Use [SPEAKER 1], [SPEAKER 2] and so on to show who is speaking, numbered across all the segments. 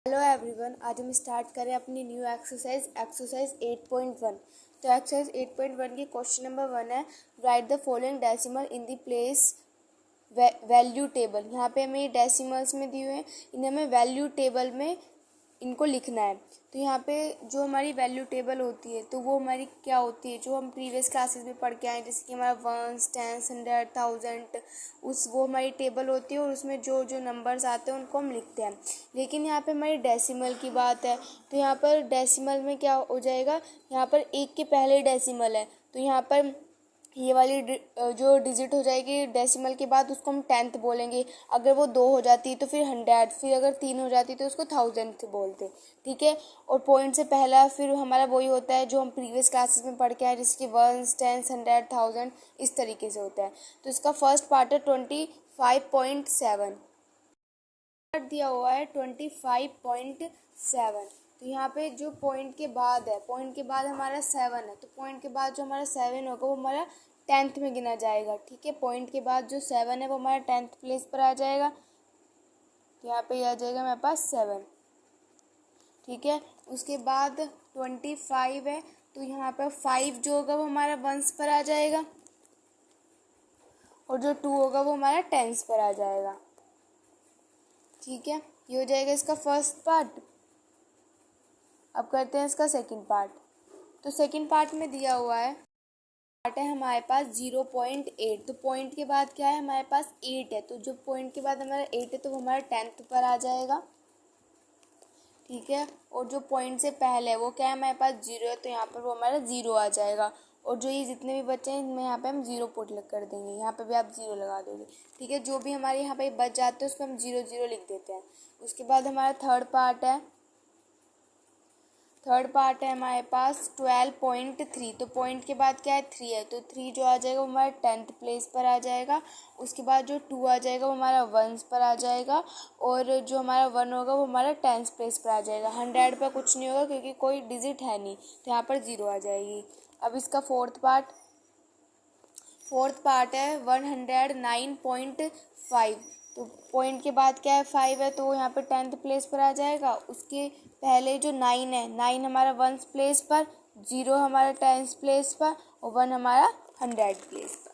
[SPEAKER 1] Hello everyone, आज हम start करें अपनी न्यू एक्सरसाइज 8.1। तो एक्सरसाइज 8.1 की क्वेश्चन नंबर 1 है, right the following decimal in the place value table. यहाँ पे हमें ये डेसिमल्स में दिए हुए हैं, इन्हें हमें वैल्यू टेबल में इनको लिखना है। तो यहाँ पे जो हमारी वैल्यू टेबल होती है तो वो हमारी क्या होती है, जो हम प्रीवियस क्लासेस में पढ़ के आए, जैसे कि हमारा वंस, टेंस, 100, 1000, वो हमारी टेबल होती है और उसमें जो जो नंबर्स आते हैं उनको हम लिखते हैं। लेकिन यहाँ पे हमारी डेसिमल की बात है, तो यहाँ पर डेसिमल में क्या हो जाएगा, यहाँ पर एक के पहले डेसिमल है तो यहाँ पर ये वाली जो डिजिट हो जाएगी डेसिमल के बाद उसको हम टेंथ बोलेंगे। अगर वो 2 हो जाती तो फिर 100, फिर अगर 3 हो जाती तो उसको 1000 बोलते। ठीक है, और पॉइंट से पहला फिर हमारा वही होता है जो हम प्रीवियस क्लासेस में पढ़ के आए, जैसे कि वंस, टेंस, 100, 1000, इस तरीके से होता है। तो इसका फर्स्ट पार्ट है 25.7, दिया हुआ है 25.7। तो यहाँ पे जो पॉइंट के बाद है, पॉइंट के बाद हमारा 7 है, तो पॉइंट के बाद जो हमारा 7 होगा वो हमारा 10th में गिना जाएगा। ठीक है, पॉइंट के बाद जो 7 है वो हमारा 10th प्लेस पर आ जाएगा। तो यहाँ पे आ जाएगा मेरे पास 7। ठीक है, उसके बाद 25 है तो यहाँ पर 5 जो होगा वो हमारा वंस पर आ जाएगा और जो 2 होगा वो हमारा टेंस पर आ जाएगा। ठीक है, ये हो जाएगा इसका फर्स्ट पार्ट। अब करते हैं इसका सेकंड पार्ट। तो सेकंड पार्ट में दिया हुआ है, पार्ट है हमारे पास 0.8। तो पॉइंट के बाद क्या है, हमारे पास 8 है, तो जो पॉइंट के बाद हमारा 8 है तो वो हमारा 10th पर आ जाएगा। ठीक है, और जो पॉइंट से पहले है वो क्या है, हमारे पास 0 है, तो यहाँ पर वो हमारा 0 आ जाएगा। और जो ये जितने भी बच्चे हैं इनमें यहाँ पे हम 0 पुट लग कर देंगे, यहाँ पे भी आप 0 लगा दोगे। ठीक है, जो भी हमारे यहाँ पे बच जाते हैं उसको हम 0 0 लिख देते हैं। उसके बाद हमारा थर्ड पार्ट है, हमारे पास 12.3। तो पॉइंट के बाद क्या है, 3 है, तो 3 जो आ जाएगा वो हमारा 10th प्लेस पर आ जाएगा। उसके बाद जो 2 आ जाएगा वो हमारा वंस पर आ जाएगा और जो हमारा 1 होगा वो हमारा 10th प्लेस पर आ जाएगा। 100 पर कुछ नहीं होगा क्योंकि कोई डिजिट है नहीं, तो यहाँ पर 0 आ जाएगी। अब इसका फोर्थ पार्ट है 109.5। तो पॉइंट के बाद क्या है, 5 है, तो वो यहाँ पे 10th प्लेस पर आ जाएगा। उसके पहले जो 9 है, 9 हमारा वंस प्लेस पर, 0 हमारा 10th प्लेस पर और 1 हमारा 100 प्लेस पर।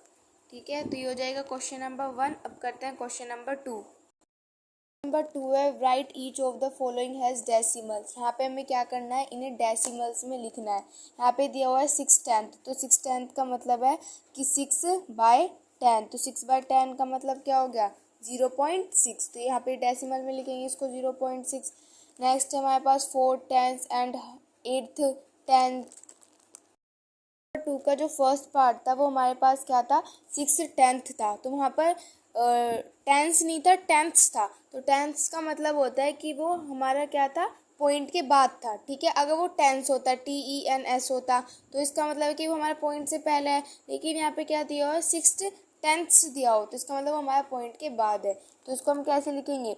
[SPEAKER 1] ठीक है, तो ये हो जाएगा क्वेश्चन नंबर 1। अब करते हैं क्वेश्चन नंबर 2। नंबर 2 है, right each of the following has decimals. यहाँ पे हमें क्या करना है, इन्हें डेसिमल्स में लिखना है। यहाँ पे दिया हुआ है 6/10, तो 6/10 का मतलब है कि 6/10। तो 6/10 का मतलब क्या हो गया, 0.6। तो यहाँ पे डेसिमल में लिखेंगे इसको 0.6। नेक्स्ट है हमारे पास 4 10 एंड 8th 10। 2 का जो फर्स्ट पार्ट था वो हमारे पास क्या था, 6/10 था, तो वहाँ पर टेंस नहीं था, टेंथ्स था। तो टेंथ्स का मतलब होता है कि वो हमारा क्या था, पॉइंट के बाद था। ठीक है, अगर वो टेंस होता, TENS होता, तो इसका मतलब है कि वो हमारे पॉइंट से पहले है। लेकिन यहाँ पे क्या दिया हुआ है, 6/10 दिया हो, तो इसका मतलब वो हमारे पॉइंट के बाद है। तो इसको हम कैसे लिखेंगे,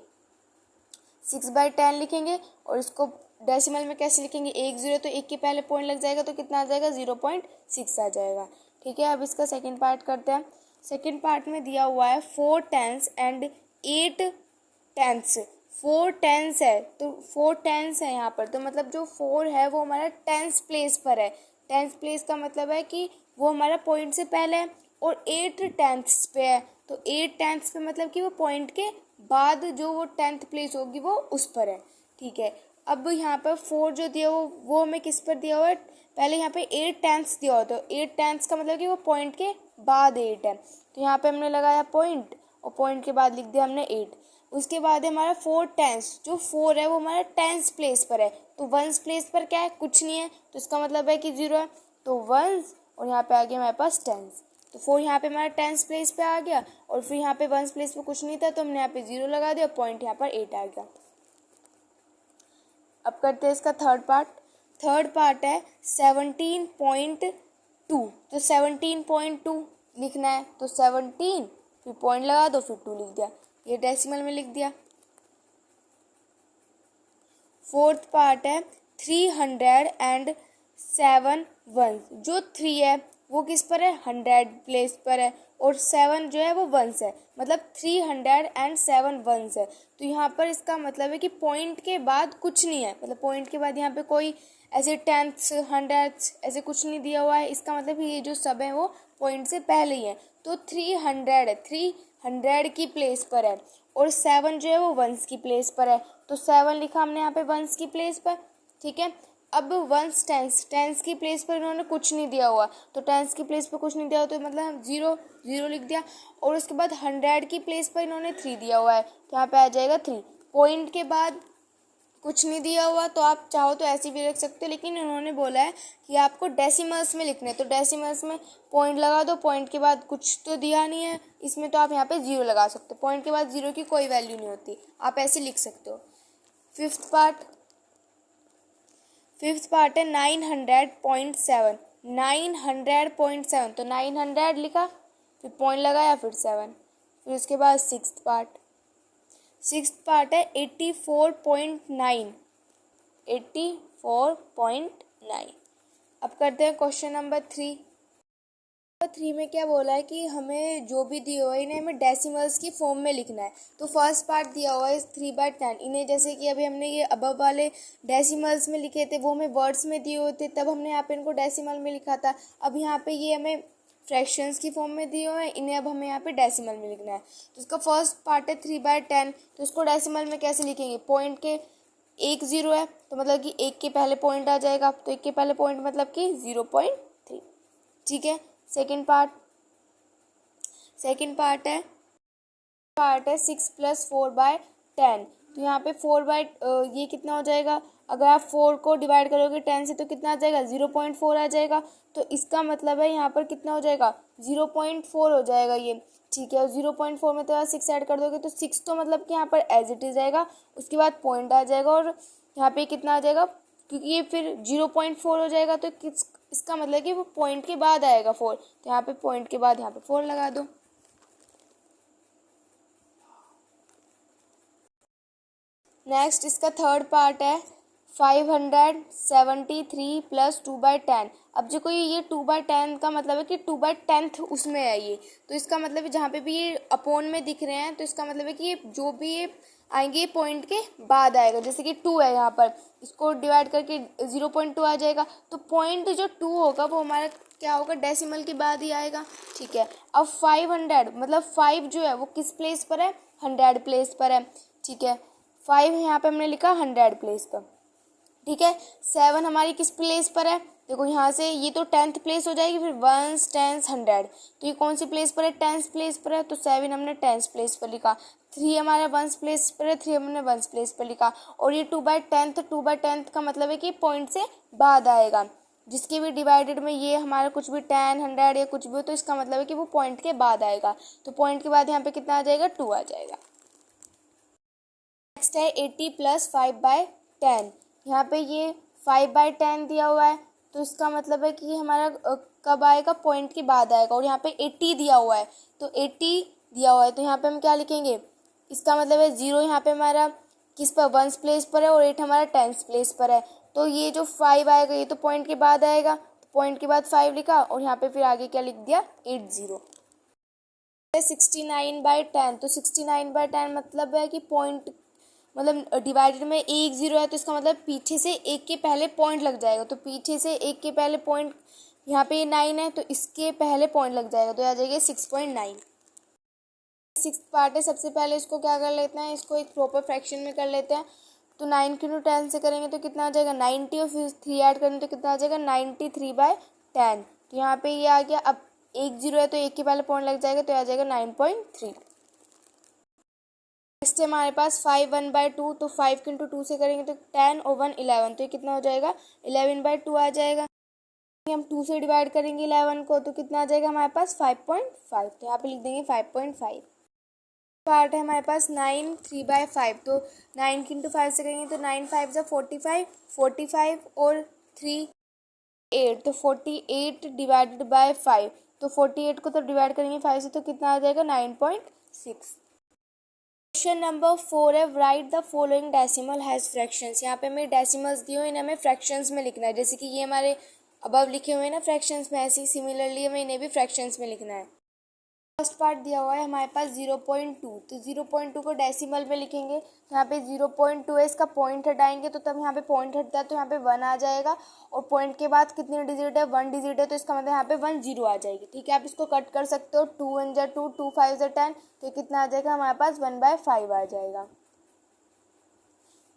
[SPEAKER 1] 6/10 लिखेंगे। और इसको डेसिमल में कैसे लिखेंगे, 1 0, तो 1 के पहले पॉइंट लग जाएगा तो कितना आ जाएगा, 0.6 आ जाएगा। ठीक है, अब इसका सेकंड पार्ट करते हैं। सेकंड पार्ट में दिया हुआ है 4 10 एंड 8 10। 4 10 है, तो 4 10 है यहाँ पर, तो मतलब जो 4 है वो हमारा 10th प्लेस पर है। 10th प्लेस का मतलब है कि वो हमारा पॉइंट से पहले है। और 8 10th पे है, तो 8 10th पे मतलब कि वो पॉइंट के बाद जो वो 10th प्लेस होगी वो उस पर है। ठीक है, अब यहाँ पर 4 जो दिया वो हमें किस पर दिया हुआ है, पहले यहाँ पे 8 10th दिया हुआ, तो 8 10th का मतलब कि वो पॉइंट के बाद 8 है, तो यहाँ पे हमने लगाया पॉइंट और पॉइंट के बाद लिख दिया हमने 8। उसके बाद है हमारा 4 10th, जो 4 है वो हमारा 10th प्लेस पर है, तो वंस प्लेस पर क्या है, कुछ नहीं है, तो इसका मतलब है कि 0 है, तो वंस और यहाँ पे आ गया हमारे पास 10th। तो 4 यहाँ पे हमारा 10th प्लेस पे आ गया और फिर यहाँ पे वंस प्लेस पे कुछ नहीं था तो हमने यहाँ पे 0 लगा दिया, पॉइंट यहाँ पर 8 आ गया। अब करते हैं इसका थर्ड पार्ट है 17.2। तो 17.2 लिखना है, तो 17 फिर पॉइंट लगा दो फिर 2 लिख दिया, ये डेसिमल में लिख दिया। फोर्थ पार्ट है 307 वंस। जो 3 है वो किस पर है, 100 प्लेस पर है, और 7 जो है वो वंस है, मतलब 307 वंस है। तो यहाँ पर इसका मतलब है कि पॉइंट के बाद कुछ नहीं है, मतलब पॉइंट के बाद यहाँ पे कोई ऐसे टेंथ्स, हंड्रेड्स ऐसे कुछ नहीं दिया हुआ है। इसका मतलब ये जो सब है वो पॉइंट से पहले ही है। तो 300 है, 300 की प्लेस पर है, और 7 जो है वो वंस की प्लेस पर है। तो 7 लिखा हमने यहाँ पे वंस की प्लेस पर, ठीक है। अब वंस टेंस की प्लेस पर इन्होंने कुछ नहीं दिया हुआ, तो टेंस की प्लेस पर कुछ नहीं दिया हुआ तो मतलब हम 0 लिख दिया। और उसके बाद 100 की प्लेस पर इन्होंने 3 दिया हुआ है, तो यहाँ पे आ जाएगा 3। पॉइंट के बाद कुछ नहीं दिया हुआ तो आप चाहो तो ऐसे भी रख सकते हो, लेकिन उन्होंने बोला है कि आपको डेसिमल्स में लिखने, तो डेसिमल्स में पॉइंट लगा दो। पॉइंट के बाद कुछ तो दिया नहीं है इसमें, तो आप यहाँ पे 0 लगा सकते हो। पॉइंट के बाद 0 की कोई वैल्यू नहीं होती, आप ऐसे लिख सकते हो। फिफ्थ पार्ट है 900.7, 900.7, तो 900 लिखा, फिर पॉइंट लगाया, फिर 7। फिर उसके बाद सिक्स्थ पार्ट है 84.9, 84.9। अब करते हैं क्वेश्चन नंबर 3 में क्या बोला है कि हमें जो भी दिए हुए इन्हें हमें डेसिमल्स की फॉर्म में लिखना है। तो फर्स्ट पार्ट दिया हुआ है 3/10, इन्हें जैसे कि अभी हमने ये अबव वाले डेसिमल्स में लिखे थे, वो हमें वर्ड्स में दिए हुए थे, तब हमने यहाँ पे इनको डेसिमल में लिखा था। अब यहाँ पे ये हमें फ्रैक्शंस की फॉर्म में दिए हुए हैं, इन्हें अब हमें यहाँ पे डेसिमल में लिखना है। तो इसका फर्स्ट पार्ट है 3/10, तो इसको डेसिमल में कैसे लिखेंगे, पॉइंट के 1 0 है, तो मतलब कि 1 के पहले पॉइंट आ जाएगा, तो 1 के पहले पॉइंट मतलब कि 0.3, ठीक है। सेकेंड पार्ट है 6 + 4/10, तो यहाँ पे 4 ये कितना हो जाएगा, अगर आप 4 को डिवाइड करोगे 10 से तो कितना आ जाएगा, 0.4 आ जाएगा। तो इसका मतलब है यहाँ पर कितना हो जाएगा, 0.4 हो जाएगा ये, ठीक है। और 0.4 में तो आप 6 ऐड कर दोगे तो 6 तो मतलब कि यहाँ पर एज इट इज जाएगा, उसके बाद पॉइंट आ जाएगा, और यहाँ पे कितना आ जाएगा, क्योंकि ये फिर 0.4 हो जाएगा, तो इसका मतलब कि वो पॉइंट के बाद आएगा 4, तो यहाँ पे पॉइंट के बाद यहाँ पे 4 लगा दो। नेक्स्ट इसका थर्ड पार्ट है 573 + 2/10। अब जो कोई ये 2/10 का मतलब है कि 2/10 उसमें है ये, तो इसका मतलब है जहाँ पे भी ये अपोन में दिख रहे हैं, तो इसका मतलब है कि ये जो भी ये आएंगे पॉइंट के बाद आएगा। जैसे कि 2 है यहाँ पर, इसको डिवाइड करके 0.2 आ जाएगा, तो पॉइंट जो 2 होगा वो हमारा क्या होगा, डेसिमल के बाद ही आएगा, ठीक है। अब 500 मतलब 5 जो है वो किस प्लेस पर है, 100 प्लेस पर है, ठीक है। 5 यहाँ पे हमने लिखा 100 प्लेस पर, ठीक है। 7 हमारी किस प्लेस पर है, देखो यहाँ से ये तो 10th प्लेस हो जाएगी, फिर 1 10 100, तो ये कौन सी प्लेस पर है, 10th प्लेस पर है, तो 7 हमने 10th प्लेस पर लिखा। 3 हमारा 1 प्लेस पर है, 3 हमने 1 प्लेस पर लिखा। और ये 2/10 का मतलब है कि पॉइंट से बाद आएगा, जिसके भी डिवाइडेड में ये हमारा कुछ भी 10 100 या कुछ भी हो, तो इसका मतलब है कि वो पॉइंट के बाद आएगा, तो पॉइंट के बाद यहाँ पे कितना आ जाएगा, 2 आ जाएगा। नेक्स्ट है 80 + 5/10, यहाँ पे ये 5/10 दिया हुआ है, तो इसका मतलब है कि ये हमारा कब आएगा, पॉइंट के बाद आएगा। और यहाँ पे 80 दिया हुआ है, तो 80 दिया हुआ है, तो यहाँ पे हम क्या लिखेंगे, इसका मतलब है 0 यहाँ पे हमारा किस पर, 1 प्लेस पर है, और 8 हमारा 10th प्लेस पर है, तो ये जो 5 आएगा ये तो पॉइंट के बाद आएगा, तो पॉइंट के बाद 5 लिखा, और यहाँ पे फिर आगे क्या लिख दिया, 80। 69/10, तो 69/10 मतलब है कि पॉइंट मतलब डिवाइडेड में 1 0 है, तो इसका मतलब पीछे से 1 के पहले पॉइंट लग जाएगा, तो पीछे से 1 के पहले पॉइंट, यहाँ पे 9 है तो इसके पहले पॉइंट लग जाएगा, तो आ जाएगा 6.9। सिक्स्थ पार्ट है, सबसे पहले इसको क्या कर लेते हैं, इसको एक प्रॉपर फ्रैक्शन में कर लेते हैं। तो 9 × 10 से करेंगे तो कितना आ जाएगा, 90, और फिर 3 ऐड करेंगे तो कितना आ जाएगा, 93/10। तो यहाँ पे ये आ गया। अब 1 0 है तो 1 के पहले पॉइंट लग जाएगा, तो आ जाएगा 9.3। नेक्स्ट है हमारे पास 5 1/2, तो 5 × 2 से करेंगे तो 10 और 1 11, तो ये कितना हो जाएगा, 11/2 आ जाएगा। हम 2 से डिवाइड करेंगे 11 को, तो कितना आ जाएगा हमारे पास 5.5, तो यहाँ पे लिख देंगे 5.5। पार्ट है हमारे पास 9 3/5, तो 9 × 5 से करेंगे तो 9 5 = 45, 45 और 3 8, तो 48 डिवाइडेड बाय 5, तो 48 को तो डिवाइड करेंगे 5 से, तो कितना आ जाएगा, 9.6। क्वेश्चन नंबर 4 है right the following decimal has fractions. यहाँ पे हमें डेसिमल्स दिए हुए, इन्हें हमें फ्रैक्शंस में लिखना है। जैसे कि ये हमारे अब लिखे हुए हैं ना फ्रैक्शंस में, ऐसे ही सिमिलरली हमें इन्हें भी फ्रैक्शंस में लिखना है। फर्स्ट पार्ट दिया हुआ है हमारे पास 0.2, तो 0.2 को डेसिमल में लिखेंगे। यहाँ पे 0.2 है, इसका पॉइंट हटाएंगे तो तब यहाँ पे पॉइंट हटता है तो यहाँ पे 1 आ जाएगा, और पॉइंट के बाद कितने डिजिट है, 1 डिजिट है, तो इसका मतलब यहाँ पे 1 0 आ जाएगी। ठीक है, आप इसको कट कर सकते हो, 2 1 जा 2, 2 5 जा 10, तो कितना आ जाएगा हमारे पास 1/5 आ जाएगा।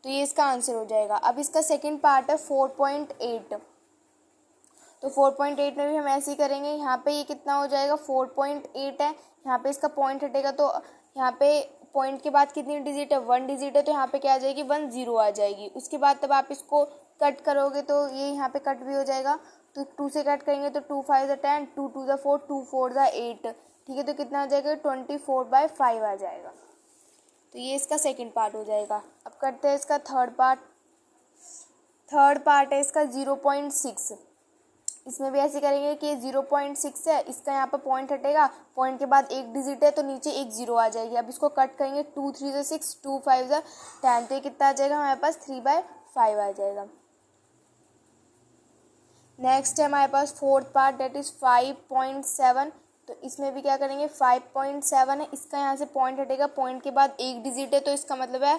[SPEAKER 1] तो ये इसका आंसर हो जाएगा। अब इसका सेकेंड पार्ट है 4.8, तो 4.8 में भी हम ऐसे ही करेंगे। यहाँ पे ये कितना हो जाएगा, 4.8 है, यहाँ पे इसका पॉइंट हटेगा तो यहाँ पे पॉइंट के बाद कितनी डिजिट है, 1 डिजिट है, तो यहाँ पे क्या आ जाएगी, 1 0 आ जाएगी। उसके बाद तब आप इसको कट करोगे तो ये यहाँ पे कट भी हो जाएगा, तो 2 से कट करेंगे तो 2 5 जा 10, 2 2 जा 4, 2 4 जा 8। ठीक है, तो कितना आ जाएगा, 24/5 आ जाएगा। तो ये इसका सेकेंड पार्ट हो जाएगा। अब करते हैं इसका थर्ड पार्ट। थर्ड पार्ट है इसका 0.6। इसमें भी ऐसे करेंगे कि 0.6 है, इसका यहाँ पर पॉइंट हटेगा, पॉइंट के बाद 1 डिजिट है तो नीचे 1 0 आ जाएगी। अब इसको कट करेंगे, 2 3 जा 6, 2 5 जा 10, तो ये कितना आ जाएगा हमारे पास, 3/5 आ जाएगा। नेक्स्ट है हमारे पास फोर्थ पार्ट, डेट इज़ 5.7। तो इसमें भी क्या करेंगे, 5.7 है, इसका यहाँ से पॉइंट हटेगा, पॉइंट के बाद 1 डिजिट है, तो इसका मतलब है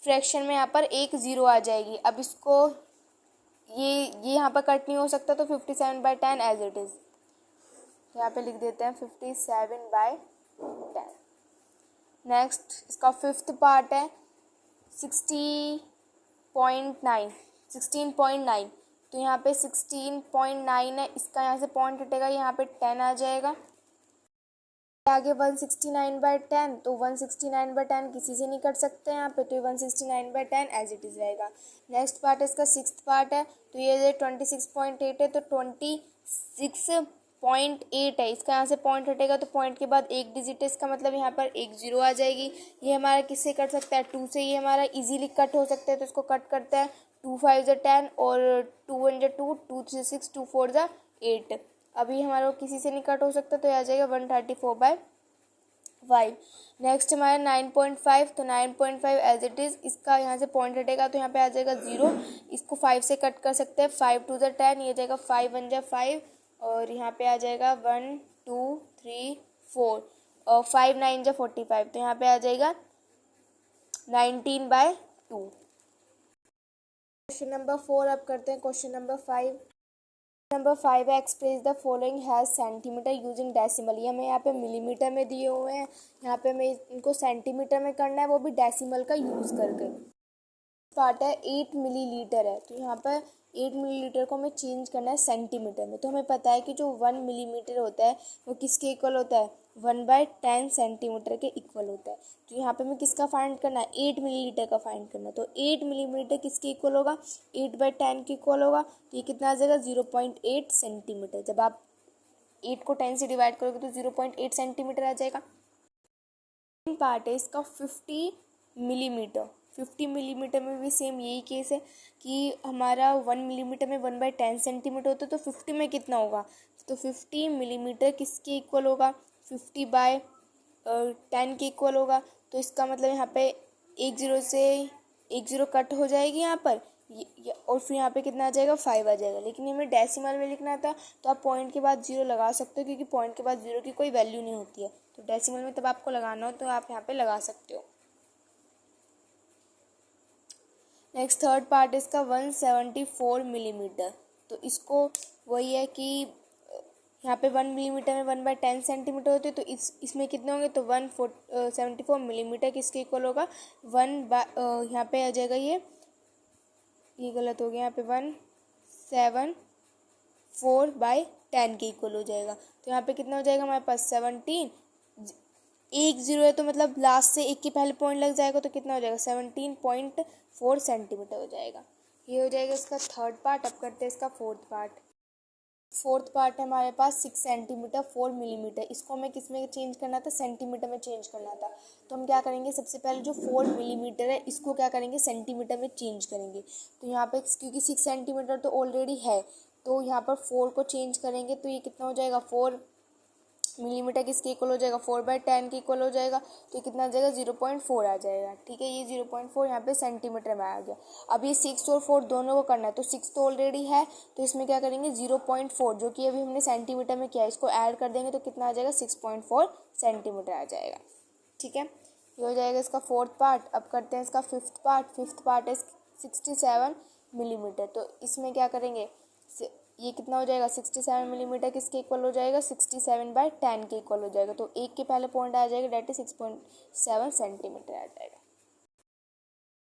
[SPEAKER 1] फ्रैक्शन में यहाँ पर 1 0 आ जाएगी। अब इसको ये यहाँ पर कट नहीं हो सकता, तो 57/10 एज इट इज़ यहाँ पे लिख देते हैं 57/10। नेक्स्ट इसका फिफ्थ पार्ट है 16.9। तो यहाँ पे 16.9 है, इसका यहाँ से पॉइंट हटेगा, यहाँ पे 10 आ जाएगा। आगे 169/10, तो 169/10 किसी से नहीं कट सकते यहाँ पे, तो ये 169/10 एज इट इज़ रहेगा। नेक्स्ट पार्ट है इसका सिक्स्थ पार्ट है, तो ये 26.8 है, तो 26.8 है, इसका यहाँ से पॉइंट हटेगा तो पॉइंट के बाद 1 डिजिट है, इसका मतलब यहाँ पर 1 0 आ जाएगी। ये हमारा किससे कट सकता है, 2 से, ये हमारा इजीली कट हो सकता है, तो इसको कट करते हैं। 2 5 जा 10 और 2 1 जा 2, 2 3 6, 2 4 जा 8। अभी हमारा किसी से नहीं कट हो सकता, तो आ जाएगा 134/5। नेक्स्ट हमारा 9.5, तो 9.5 एज इट इज़, इसका यहाँ से पॉइंट हटेगा तो यहाँ पे आ जाएगा 0, इसको 5 से कट कर सकते हैं। 5 2 जा 10, ये जाएगा 5 1 जा 5, और यहाँ पे आ जाएगा 1 2 3 4, और 5 9 जा 45, तो यहाँ पे आ जाएगा 19/2। क्वेश्चन नंबर 4 अब करते हैं क्वेश्चन नंबर 5। नंबर 5 है, express the following has centimetre using decimal. ये हमें यहाँ पे मिलीमीटर में दिए हुए हैं, यहाँ पे हमें इनको सेंटीमीटर में करना है, वो भी डेसिमल का यूज़ करके। पार्ट है 8 मिलीलीटर है, तो यहाँ पर 8 मिलीलीटर को हमें चेंज करना है सेंटीमीटर में। तो हमें पता है कि जो 1 मिलीमीटर होता है वो किसके इक्वल होता है, 1/10 सेंटीमीटर के इक्वल होता है। तो यहाँ पे हमें किसका फाइंड करना है, 8 मिलीलीटर का फाइंड करना है। तो 8 मिलीमीटर किसके इक्वल होगा, 8/10 के इक्वल होगा, तो ये कितना आ जाएगा, 0.8 सेंटीमीटर। जब आप 8 को 10 से डिवाइड करोगे तो 0.8 सेंटीमीटर आ जाएगा। पार्ट है इसका 50 मिलीमीटर। 50 मिलीमीटर में भी सेम यही केस है कि हमारा 1 मिलीमीटर में 1/10 सेंटीमीटर होता है, तो 50 में कितना होगा, तो 50 मिलीमीटर किसके इक्वल होगा, 50/10 के इक्वल होगा। तो इसका मतलब यहाँ पे 1 0 से 1 0 कट हो जाएगी यहाँ पर, और फिर यहाँ पे कितना आ जाएगा, 5 आ जाएगा। लेकिन हमें डेसिमल में लिखना था, तो आप पॉइंट के बाद 0 लगा सकते हो, क्योंकि पॉइंट के बाद 0 की कोई वैल्यू नहीं होती है। तो डेसिमल में तब आपको लगाना हो तो आप यहाँ पे लगा सकते हो। नेक्स्ट थर्ड पार्ट इसका 174 मिलीमीटर। तो इसको वही है कि यहाँ पे 1 मिलीमीटर में 1/10 सेंटीमीटर होते हैं, तो इसमें कितने होंगे, तो 174 मिलीमीटर किसके इक्वल होगा, यहाँ पे आ जाएगा, ये गलत हो गया, यहाँ पे 174/10 के इक्वल हो जाएगा। तो यहाँ पे कितना हो जाएगा हमारे पास, 17, 1 0 है तो मतलब लास्ट से 1 के पहले पॉइंट लग जाएगा, तो कितना हो जाएगा, 17.4 सेंटीमीटर हो जाएगा। ये हो जाएगा इसका थर्ड पार्ट। अब करते हैं इसका फोर्थ पार्ट। फोर्थ पार्ट है हमारे पास 6 सेंटीमीटर 4 मिलीमीटर। इसको हमें किस में चेंज करना था, सेंटीमीटर में चेंज करना था। तो हम क्या करेंगे, सबसे पहले जो 4 मिलीमीटर है इसको क्या करेंगे, सेंटीमीटर में चेंज करेंगे। तो यहाँ पे क्योंकि 6 सेंटीमीटर तो ऑलरेडी है, तो यहाँ पर 4 को चेंज करेंगे, तो ये कितना हो जाएगा, 4 मिलीमीटर किसके इक्वल हो जाएगा, 4/10 के इक्वल हो जाएगा। तो ये कितना आ जाएगा, 0.4 आ जाएगा। ठीक है, ये 0.4 यहाँ पे सेंटीमीटर में आ गया। अब ये 6 और 4 दोनों को करना है, तो 6 तो ऑलरेडी है, तो इसमें क्या करेंगे 0.4 जो कि अभी हमने सेंटीमीटर में किया है, इसको ऐड कर देंगे तो कितना आ जाएगा 6.4 सेंटीमीटर आ जाएगा। ठीक है, ये हो जाएगा इसका फोर्थ पार्ट। अब करते हैं इसका फिफ्थ पार्ट। फिफ्थ पार्ट है 67 मिलीमीटर। तो इसमें क्या करेंगे, ये कितना हो जाएगा 67 मिलीमीटर किसके इक्वल हो जाएगा, 67/10 के इक्वल हो जाएगा। तो एक के पहले पॉइंट आ जाएगा, डेट इज 6.7 सेंटीमीटर आ जाएगा।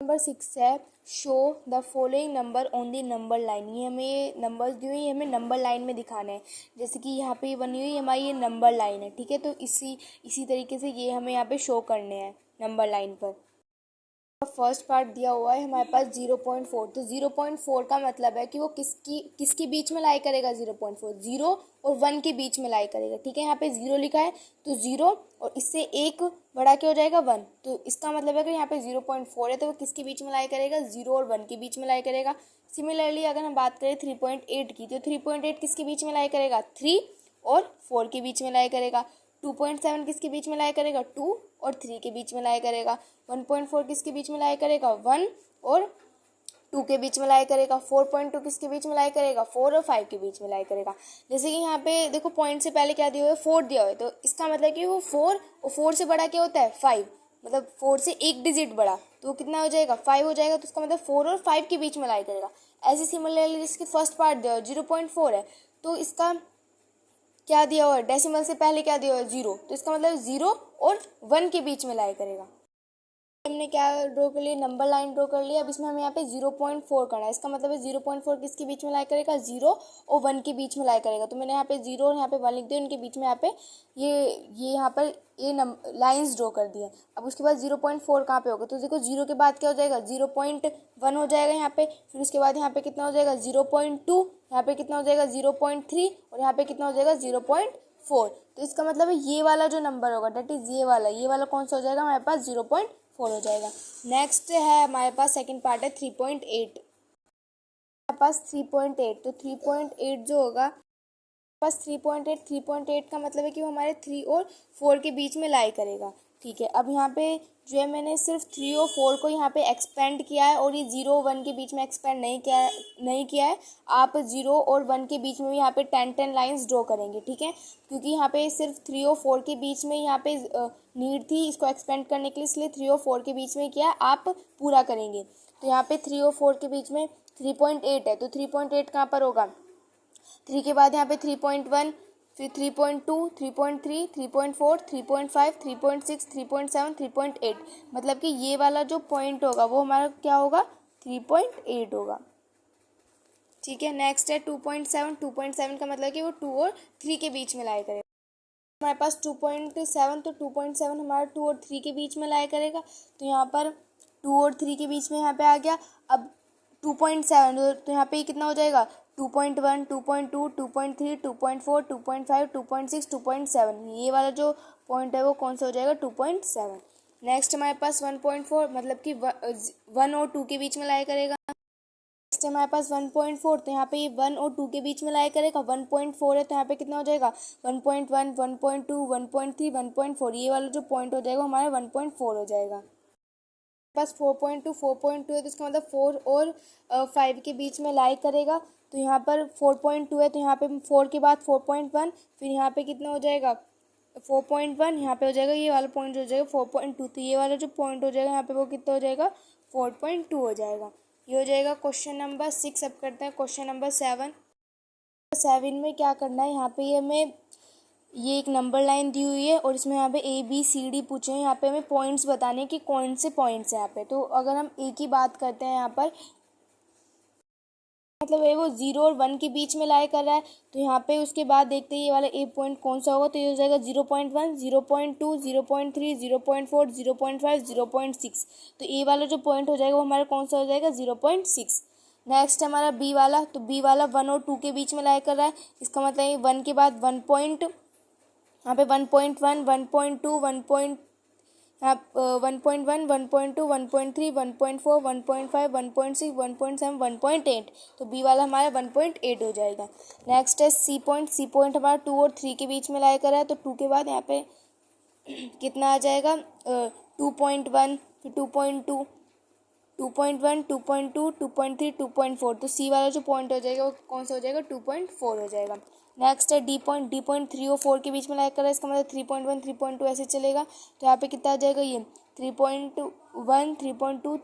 [SPEAKER 1] नंबर 6 है show the following number on the number line. ये हमें नंबर्स दी हुई, हमें नंबर लाइन में दिखाने हैं। जैसे कि यहाँ पे बनी हुई हमारी ये नंबर लाइन है। ठीक है, तो इसी तरीके से ये हमें यहाँ पे शो करने हैं नंबर लाइन पर। फर्स्ट पार्ट दिया हुआ है हमारे पास 0.4। तो 0.4 का मतलब है कि वो किसके बीच में लाई करेगा, 0.4 0 और 1 के बीच में लाई करेगा। ठीक है, यहाँ पे 0 लिखा है तो 0 और इससे एक बढ़ा के हो जाएगा 1। तो इसका मतलब है कि यहाँ पे 0.4 है तो वो किसके बीच में लाई करेगा, 0 और 1 के बीच में लाई करेगा। सिमिलरली अगर हम बात करें 3.8 की, तो 3.8 किसके बीच में लाई करेगा, 3 और 4 के बीच में लाई करेगा। 2.7 किसके बीच में लाई करेगा, 2 और 3 के बीच में लाई करेगा। 1.4 किसके बीच में लाई करेगा, 1 और 2 के बीच में लाई करेगा। 4.2 किसके बीच में लाई करेगा, 4 और 5 के बीच में लाई करेगा। जैसे कि यहाँ पे देखो पॉइंट से पहले क्या दिया हुआ है, 4 दिया हुआ है, तो इसका मतलब कि वो 4 और 4 से बड़ा क्या होता है, 5। मतलब 4 से एक डिजिट बड़ा तो वो कितना हो जाएगा, 5 हो जाएगा। तो इसका मतलब 4 और 5 के बीच में लाई करेगा। ऐसे सिमिलरली जिसकी फर्स्ट पार्ट दिया हुआ 0.4 है, तो इसका क्या दिया हुआ है, डेसिमल से पहले क्या दिया हुआ है, 0। तो इसका मतलब 0 और 1 के बीच में लाई करेगा। हमने क्या ड्रॉ कर लिया, नंबर लाइन ड्रॉ कर लिया। अब इसमें हमें यहाँ पे 0.4 करना है। इसका मतलब है 0.4 किसके बीच में लाई करेगा, 0 और 1 के बीच में लाई करेगा। तो मैंने यहाँ पे 0 और यहाँ पे 1 लिख दिया, इनके बीच में यहाँ पे ये यहाँ पर ये लाइंस ड्रॉ कर दिए। अब उसके बाद 0.4 कहाँ पे होगा, तो देखो 0 के बाद क्या हो जाएगा, 0.1 हो जाएगा यहाँ पे। फिर उसके बाद यहाँ पे कितना हो जाएगा, 0.2, यहाँ पे कितना हो जाएगा 0.3 और यहाँ पे कितना हो जाएगा 0.4। तो इसका मतलब है ये वाला जो नंबर होगा डेट इज ये वाला कौन सा हो जाएगा हमारे पास, 0.4 हो जाएगा। नेक्स्ट है हमारे पास सेकंड पार्ट है 3.8। हमारे पास 3.8, तो 3.8 जो होगा पास 3.8 का मतलब है कि वो हमारे 3 और 4 के बीच में लाई करेगा। ठीक है, अब यहाँ पे जो है मैंने सिर्फ 3 और 4 को यहाँ पे एक्सपेंड किया है और ये 0 और 1 के बीच में एक्सपेंड नहीं किया है। आप 0 और 1 के बीच में भी यहाँ पे 10 लाइंस ड्रॉ करेंगे। ठीक है, क्योंकि यहाँ पे सिर्फ 3 और 4 के बीच में यहाँ पे नीड थी इसको एक्सपेंड करने के लिए, इसलिए 3 और 4 के बीच में किया, आप पूरा करेंगे। तो यहाँ पे 3 और 4 के बीच में 3.8 है, तो 3.8 कहाँ पर होगा, 3 के बाद यहाँ पे 3.1, फिर 3.2, 3.3, 3.4, 3.5, 3.6, 3.7, 3.8। मतलब कि ये वाला जो पॉइंट होगा वो हमारा क्या होगा, 3.8 होगा। ठीक है, नेक्स्ट है 2.7। 2.7 का मतलब कि वो 2 और 3 के बीच में लाई करेगा। हमारे पास 2.7, तो 2.7 हमारा 2 और 3 के बीच में लाई करेगा। तो यहाँ पर 2 और 3 के बीच में यहाँ पे आ गया। अब 2.7 तो यहाँ पे कितना हो जाएगा, 2.1, 2.2, 2.3, 2.4, 2.5, 2.6, 2.7। ये वाला जो पॉइंट है वो कौन सा हो जाएगा, 2.7। नेक्स्ट हमारे पास 1.4, मतलब कि 1 और 2 के बीच में लाई करेगा। नेक्स्ट हमारे पास 1.4, तो यहाँ पे ये 1 और 2 के बीच में लाई करेगा। 1.4 है तो यहाँ पे कितना हो जाएगा, 1.1, 1.2, 1.3, 1.4। ये वाला जो पॉइंट हो जाएगा हमारा 1.4 हो जाएगा। पास 4.2 है तो इसका मतलब 4 और 5 के बीच में लाई करेगा। तो यहाँ पर 4.2 है तो यहाँ पे 4 के बाद 4.1, फिर यहाँ पे कितना हो जाएगा 4.1, यहाँ पे हो जाएगा ये वाला पॉइंट हो जाएगा 4.2। तो ये वाला जो पॉइंट हो जाएगा यहाँ पे वो कितना हो जाएगा, 4.2 हो जाएगा। ये हो जाएगा क्वेश्चन नंबर 6। अब करते हैं क्वेश्चन नंबर 7। 7 में क्या करना है, यहाँ पे हमें ये एक नंबर लाइन दी हुई है और इसमें यहाँ पे ABCD पूछे हैं। यहाँ पे हमें पॉइंट्स बताने कि कौन से पॉइंट्स हैं यहाँ पे। तो अगर हम A की बात करते हैं यहाँ पर, मतलब है वो 0 और 1 के बीच में लाई कर रहा है। तो यहाँ पे उसके बाद देखते हैं ये वाला A पॉइंट कौन सा होगा। तो ये हो जाएगा 0.1, 0.2, 0.3, 0.4, 0.5, 0.6। तो A वाला जो पॉइंट हो जाएगा वो हमारा कौन सा हो जाएगा, 0.6। नेक्स्ट हमारा B वाला, तो B वाला 1 और 2 के बीच में लाई कर रहा है। इसका मतलब है 1 के बाद 1 पॉइंट, यहाँ पे 1.1, 1.2, आप 1.1, 1.2, 1.3, 1.4, 1.5, 1.6, 1.7, 1.8, तो बी वाला हमारा 1.8 हो जाएगा। नेक्स्ट है सी पॉइंट। सी पॉइंट हमारा 2 और 3 के बीच में लाई करा है, तो 2 के बाद यहाँ पे कितना आ जाएगा 2.1, फिर 2.2, 2.1, 2.2, 2.3, 2.4, तो सी वाला जो पॉइंट हो जाएगा वो कौन सा हो जाएगा 2.4 हो जाएगा। नेक्स्ट है डी पॉइंट। डी पॉइंट 3 और 4 के बीच में लाइक कर रहा है, इसका मतलब 3.1, 3.2 ऐसे चलेगा, तो यहाँ पे कितना आ जाएगा ये 3.1, 3.2,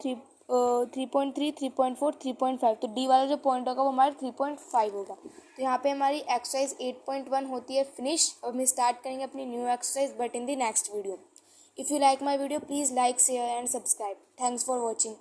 [SPEAKER 1] 3.3, 3.4, 3.5, तो डी वाला जो पॉइंट होगा वो हमारा 3.5 होगा। तो यहाँ पे हमारी एक्सरसाइज 8.1 होती है फिनिश। और हम स्टार्ट करेंगे अपनी new exercise but in the next video. If you like my video, please like, share and subscribe. Thanks for watching.